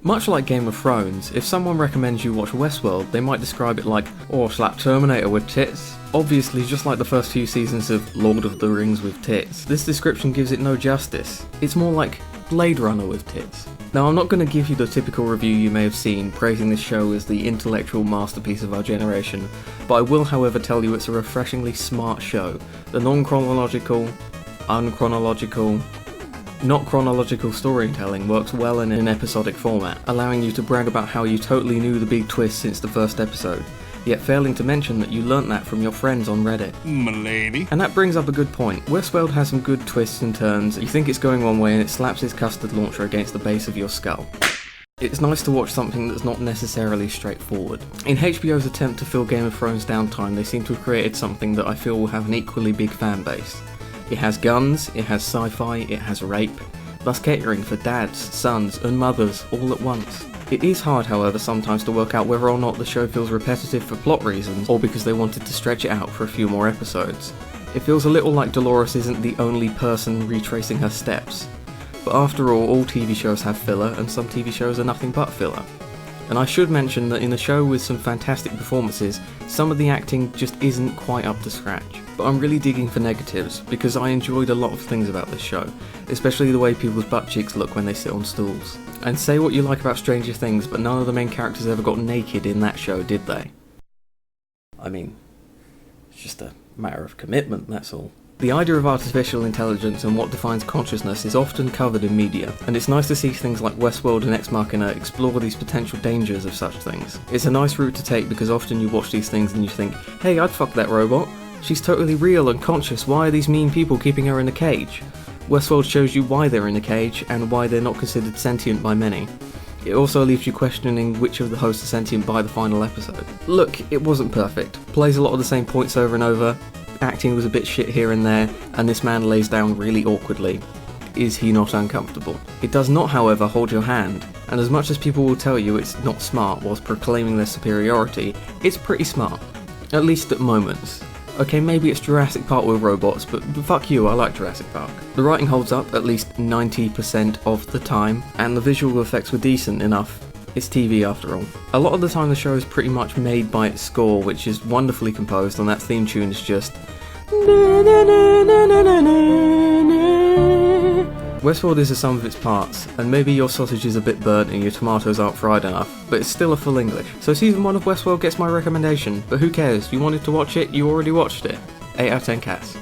Much like Game of Thrones, if someone recommends you watch Westworld, they might describe it like, "Oh, slap Terminator with tits." Obviously, just like the first few seasons of Lord of the Rings with tits, this description gives it no justice. It's more like Blade Runner with tits. Now, I'm not going to give you the typical review you may have seen praising this show as the intellectual masterpiece of our generation, but I will however tell you it's a refreshingly smart show. The non-chronological, unchronological, not chronological storytelling works well in an episodic format, allowing you to brag about how you totally knew the big twist since the first episode, yet failing to mention that you learnt that from your friends on Reddit. M'lady. And that brings up a good point. Westworld has some good twists and turns. You think it's going one way and it slaps its custard launcher against the base of your skull. It's nice to watch something that's not necessarily straightforward. In HBO's attempt to fill Game of Thrones' downtime, they seem to have created something that I feel will have an equally big fan base. It has guns, it has sci-fi, it has rape, thus catering for dads, sons, and mothers all at once. It is hard, however, sometimes to work out whether or not the show feels repetitive for plot reasons, or because they wanted to stretch it out for a few more episodes. It feels a little like Dolores isn't the only person retracing her steps. But after all TV shows have filler, and some TV shows are nothing but filler. And I should mention that in a show with some fantastic performances, some of the acting just isn't quite up to scratch. But I'm really digging for negatives, because I enjoyed a lot of things about this show, especially the way people's butt cheeks look when they sit on stools. And say what you like about Stranger Things, but none of the main characters ever got naked in that show, did they? I mean, it's just a matter of commitment, that's all. The idea of artificial intelligence and what defines consciousness is often covered in media, and it's nice to see things like Westworld and Ex Machina explore these potential dangers of such things. It's a nice route to take because often you watch these things and you think, hey, I'd fuck that robot. She's totally real and conscious, why are these mean people keeping her in a cage? Westworld shows you why they're in a cage and why they're not considered sentient by many. It also leaves you questioning which of the hosts are sentient by the final episode. Look, it wasn't perfect. Plays a lot of the same points over and over. Acting was a bit shit here and there, and this man lays down really awkwardly. Is he not uncomfortable? It does not, however, hold your hand, and as much as people will tell you it's not smart whilst proclaiming their superiority, it's pretty smart. At least at moments. Okay, maybe it's Jurassic Park with robots, but fuck you, I like Jurassic Park. The writing holds up at least 90% of the time, and the visual effects were decent enough. It's TV after all. A lot of the time the show is pretty much made by its score, which is wonderfully composed, and that theme tune is just... Westworld is the sum of its parts, and maybe your sausage is a bit burnt and your tomatoes aren't fried enough, but it's still a full English. So season 1 of Westworld gets my recommendation, but who cares, you wanted to watch it, you already watched it. 8 out of 10 cats.